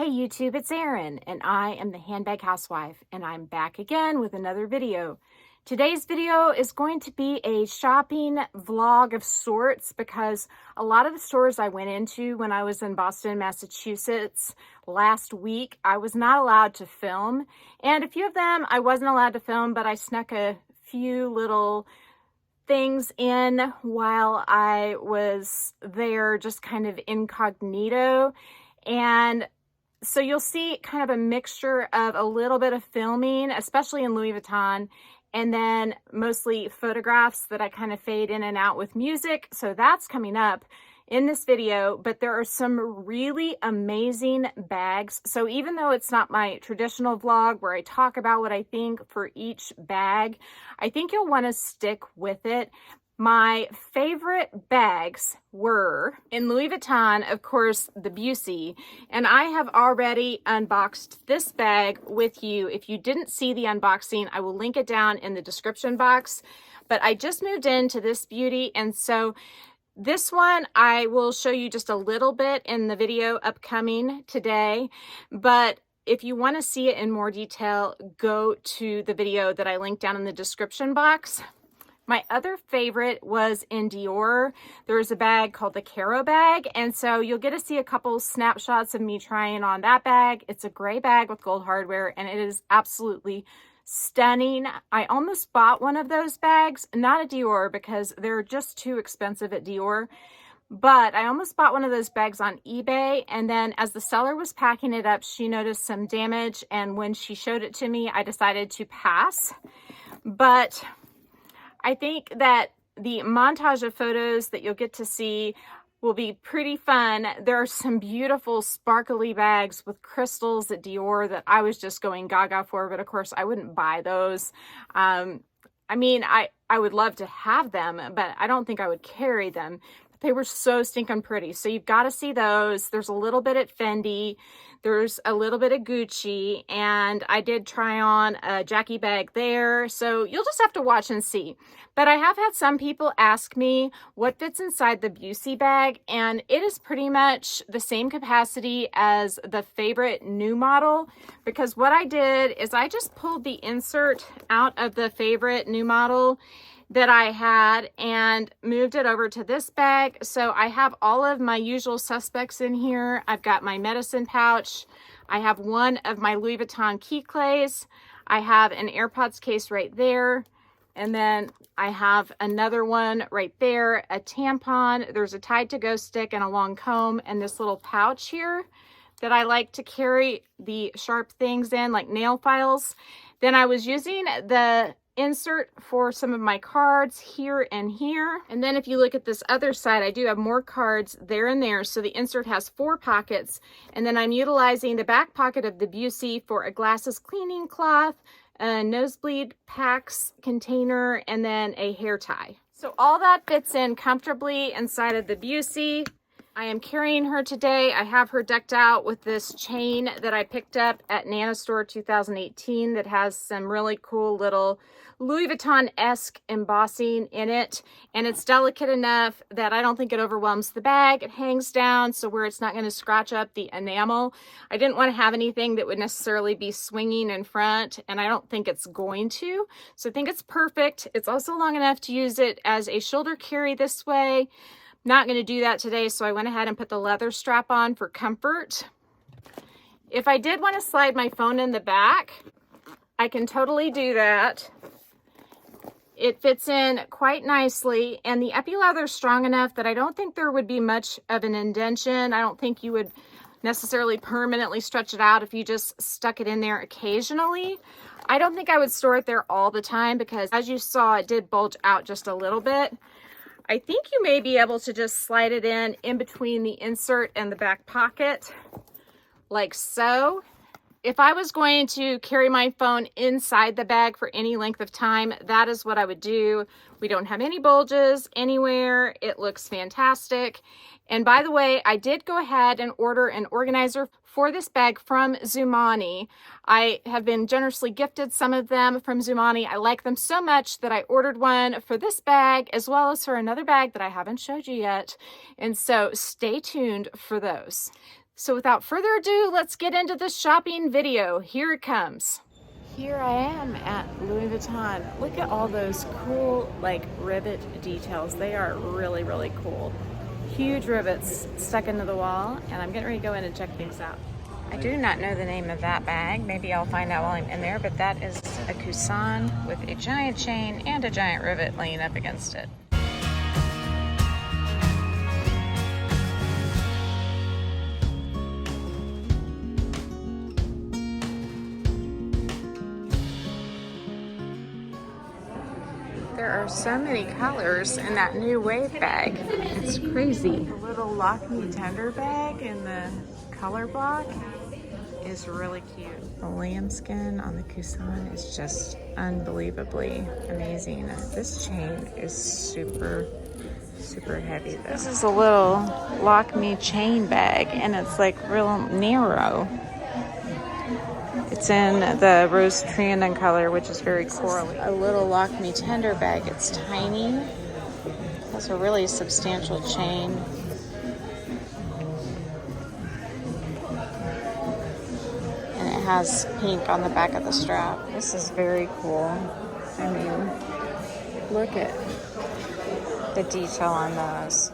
Hey YouTube, it's Erin, and I am the Handbag Housewife, and I'm back again with another video. Today's video is going to be a shopping vlog of sorts because a lot of the stores I went into when I was in Boston, Massachusetts last week, I was not allowed to film. And a few of them I wasn't allowed to film, but I snuck a few little things in while I was there, just kind of incognito. And so you'll see kind of a mixture of a little bit of filming, especially in Louis Vuitton, and then mostly photographs that I kind of fade in and out with music. So that's coming up in this video, but there are some really amazing bags. So even though it's not my traditional vlog where I talk about what I think for each bag, I think you'll want to stick with it. My favorite bags were in Louis Vuitton, of course, the Buci, and I have already unboxed this bag with you. If you didn't see the unboxing, I will link it down in the description box, but I just moved into this beauty, and so this one I will show you just a little bit in the video upcoming today, but if you want to see it in more detail, go to the video that I linked down in the description box. My other favorite was in Dior. There's a bag called the Caro bag, and so you'll get to see a couple snapshots of me trying on that bag. It's a gray bag with gold hardware, and it is absolutely stunning. I almost bought one of those bags, not a Dior because they're just too expensive at Dior, but I almost bought one of those bags on eBay, and then as the seller was packing it up, she noticed some damage, and when she showed it to me, I decided to pass. But I think that the montage of photos that you'll get to see will be pretty fun. There are some beautiful sparkly bags with crystals at Dior that I was just going gaga for, but of course I wouldn't buy those. I mean, I would love to have them, but I don't think I would carry them. They were so stinking pretty. So you've got to see those. There's a little bit at Fendi. There's a little bit of Gucci, and I did try on a Jackie bag there. So you'll just have to watch and see. But I have had some people ask me what fits inside the Buci bag, and it is pretty much the same capacity as the favorite new model, because what I did is I just pulled the insert out of the favorite new model that I had and moved it over to this bag. So I have all of my usual suspects in here. I've got my medicine pouch. I have one of my Louis Vuitton key clays. I have an AirPods case right there. And then I have another one right there, a tampon. There's a Tide to Go stick and a long comb, and this little pouch here that I like to carry the sharp things in, like nail files. Then I was using the insert for some of my cards here and here. And then if you look at this other side, I do have more cards there and there. So the insert has 4 pockets. And then I'm utilizing the back pocket of the Buci for a glasses cleaning cloth, a nosebleed packs container, and then a hair tie. So all that fits in comfortably inside of the Buci. I am carrying her today. I have her decked out with this chain that I picked up at Nanastore 2018 that has some really cool little Louis Vuitton-esque embossing in it. And it's delicate enough that I don't think it overwhelms the bag. It hangs down so where it's not going to scratch up the enamel. I didn't want to have anything that would necessarily be swinging in front, and I don't think it's going to. So I think it's perfect. It's also long enough to use it as a shoulder carry this way. Not going to do that today, so I went ahead and put the leather strap on for comfort. If I did want to slide my phone in the back, I can totally do that. It fits in quite nicely, and the epi leather is strong enough that I don't think there would be much of an indentation. I don't think you would necessarily permanently stretch it out if you just stuck it in there occasionally. I don't think I would store it there all the time because, as you saw, it did bulge out just a little bit. I think you may be able to just slide it in between the insert and the back pocket, like so. If I was going to carry my phone inside the bag for any length of time, that is what I would do. We don't have any bulges anywhere. It looks fantastic. And by the way, I did go ahead and order an organizer for this bag from Zoomoni. I have been generously gifted some of them from Zoomoni. I like them so much that I ordered one for this bag as well as for another bag that I haven't showed you yet. And so stay tuned for those. So without further ado, let's get into the shopping video. Here it comes. Here I am at Louis Vuitton. Look at all those cool like rivet details. They are really, really cool. Huge rivets stuck into the wall, and I'm getting ready to go in and check things out. I do not know the name of that bag. Maybe I'll find out while I'm in there, but that is a Coupon with a giant chain and a giant rivet laying up against it. There are so many colors in that new wave bag. It's crazy. The little Lock Me Tender bag in the color block is really cute. The lambskin on the Coupon is just unbelievably amazing. This chain is super, super heavy though. This is a little Lock Me chain bag, and it's like real narrow. It's in the rose Trianon color, which is very corally. A little Lock Me Tender bag. It's tiny. It has a really substantial chain. And it has pink on the back of the strap. This is very cool. I mean, look at the detail on those.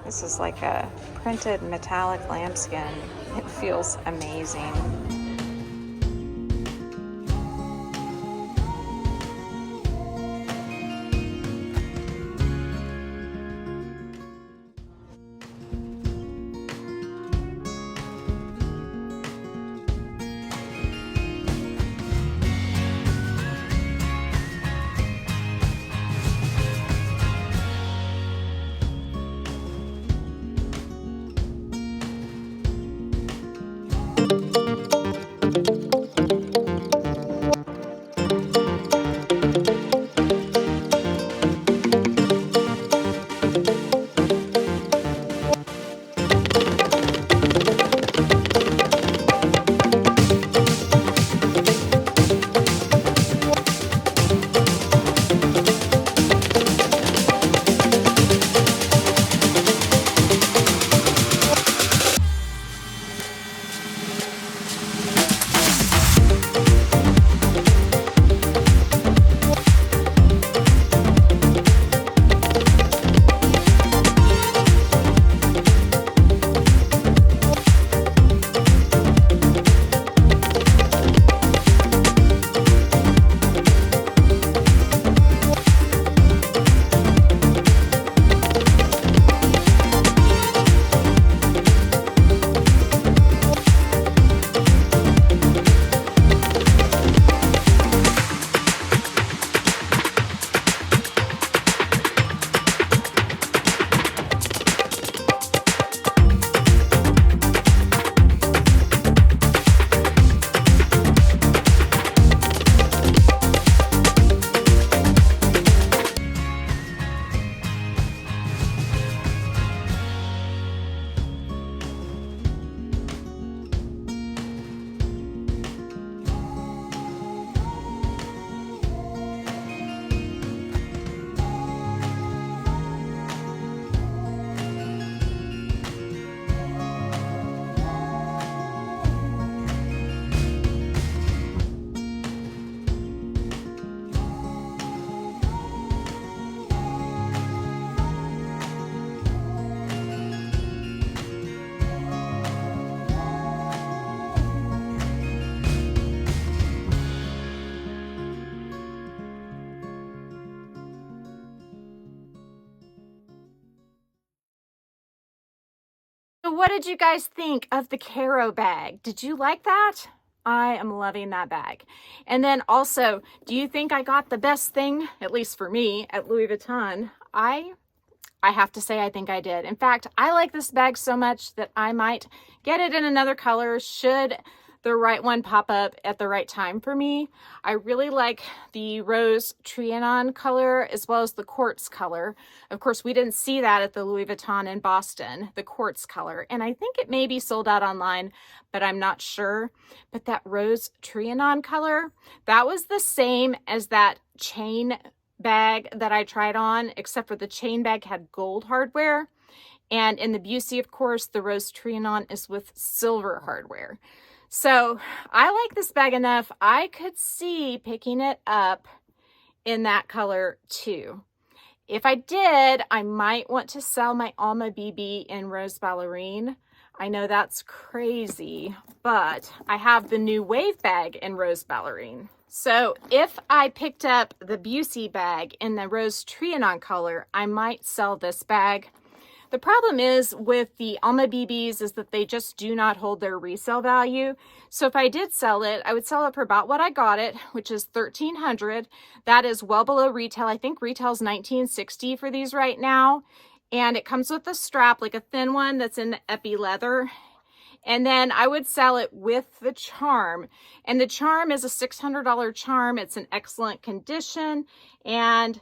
This is like a printed metallic lambskin. It feels amazing. So what did you guys think of the Caro bag? Did you like that? I am loving that bag. And then also, do you think I got the best thing, at least for me, at Louis Vuitton? I I have to say I think I did. In fact, I like this bag so much that I might get it in another color should the right one pop up at the right time for me. I really like the rose Trianon color as well as the quartz color. Of course, we didn't see that at the Louis Vuitton in Boston, the quartz color. And I think it may be sold out online, but I'm not sure. But that rose Trianon color, that was the same as that chain bag that I tried on, except for the chain bag had gold hardware. And in the Buci, of course, the rose Trianon is with silver hardware. So I like this bag enough. I could see picking it up in that color too. If I did, I might want to sell my ALMA BB in Rose Ballerine. I know that's crazy, but I have the new Wave bag in Rose Ballerine. So if I picked up the Buci bag in the Rose Trianon color, I might sell this bag. The problem is with the ALMA BBs is that they just do not hold their resale value. So if I did sell it, I would sell it for about what I got it, which is $1,300. That is well below retail. I think retail's $1,960 for these right now. And it comes with a strap, like a thin one that's in the epi leather. And then I would sell it with the charm. And the charm is a $600 charm. It's in excellent condition. And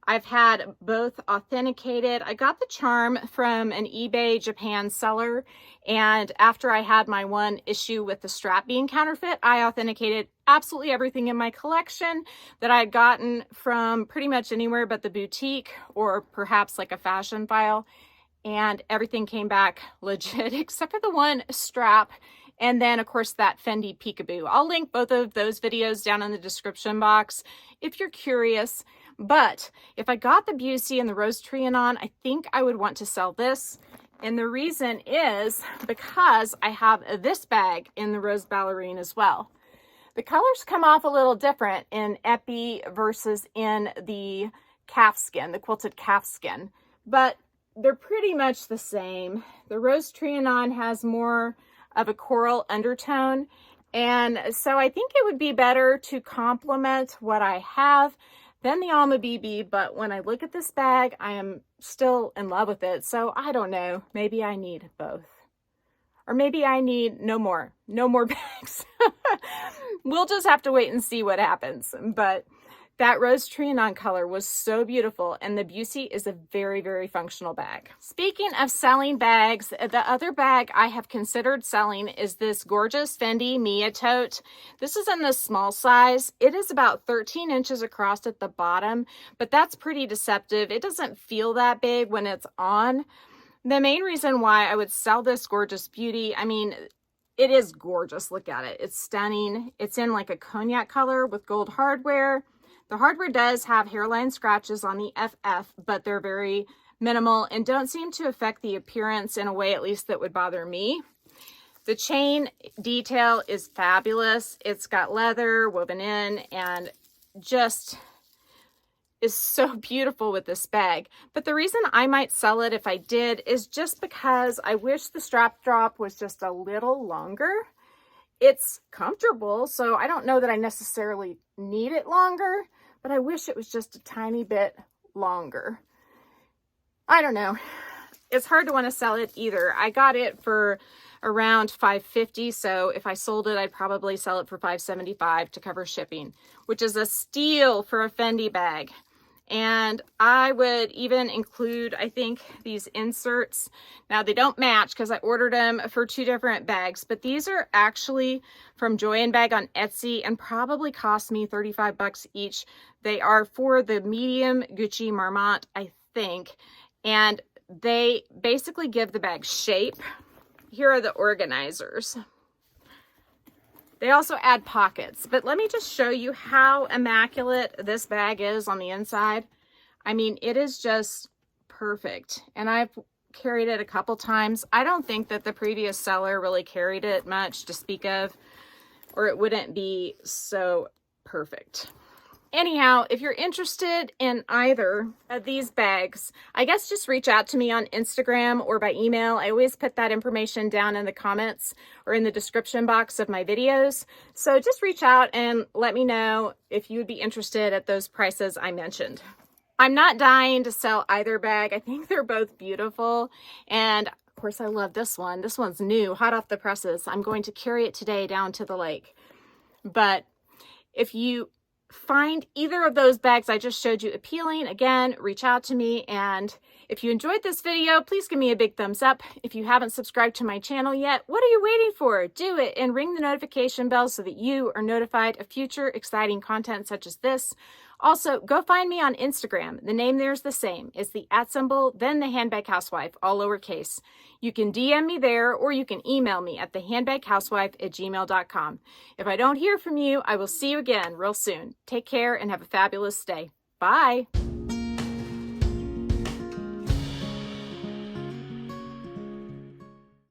I've had both authenticated. I got the charm from an eBay Japan seller, and after I had my one issue with the strap being counterfeit, I authenticated absolutely everything in my collection that I had gotten from pretty much anywhere but the boutique or perhaps like a fashion file, and everything came back legit except for the one strap. And then, of course, that Fendi Peekaboo. I'll link both of those videos down in the description box if you're curious. But if I got the Buci and the Rose Trianon, I think I would want to sell this. And the reason is because I have this bag in the Rose Ballerine as well. The colors come off a little different in epi versus in the calfskin, the quilted calfskin. But they're pretty much the same. The Rose Trianon has more of a coral undertone. And so I think it would be better to complement what I have than the ALMA BB, but when I look at this bag, I am still in love with it. So I don't know, maybe I need both. Or maybe I need no more bags. We'll just have to wait and see what happens. But that Rose Trianon color was so beautiful, and the Buci is a very, very functional bag. Speaking of selling bags, the other bag I have considered selling is this gorgeous Fendi Mia tote. This is in the small size. It is about 13 inches across at the bottom, but that's pretty deceptive. It doesn't feel that big when it's on. The main reason why I would sell this gorgeous beauty, I mean, it is gorgeous. Look at it. It's stunning. It's in like a cognac color with gold hardware. The hardware does have hairline scratches on the FF, but they're very minimal and don't seem to affect the appearance in a way, at least, that would bother me. The chain detail is fabulous. It's got leather woven in and just is so beautiful with this bag. But the reason I might sell it if I did is just because I wish the strap drop was just a little longer. It's comfortable, so I don't know that I necessarily need it longer, but I wish it was just a tiny bit longer. I don't know. It's hard to want to sell it either. I got it for around $5.50, so if I sold it, I'd probably sell it for $5.75 to cover shipping, which is a steal for a Fendi bag. And I would even include, I think, these inserts. Now, they don't match because I ordered them for two different bags, but these are actually from Joy & Bag on Etsy and probably cost me 35 bucks each. They are for the medium Gucci Marmont, I think, and they basically give the bag shape. Here are the organizers. They also add pockets, but let me just show you how immaculate this bag is on the inside. I mean, it is just perfect, and I've carried it a couple times. I don't think that the previous seller really carried it much to speak of, or it wouldn't be so perfect. Anyhow, if you're interested in either of these bags, I guess just reach out to me on Instagram or by email. I always put that information down in the comments or in the description box of my videos. So just reach out and let me know if you would be interested at those prices I mentioned. I'm not dying to sell either bag. I think they're both beautiful. And of course, I love this one. This one's new, hot off the presses. I'm going to carry it today down to the lake. But if you find either of those bags I just showed you appealing, again, reach out to me. And if you enjoyed this video, please give me a big thumbs up. If you haven't subscribed to my channel yet, what are you waiting for? Do it and ring the notification bell so that you are notified of future exciting content such as this. Also, go find me on Instagram. The name there is the same. It's the @ then the Handbag Housewife, all lowercase. You can DM me there, or you can email me at thehandbaghousewife@gmail.com. If I don't hear from you, I will see you again real soon. Take care and have a fabulous day. Bye.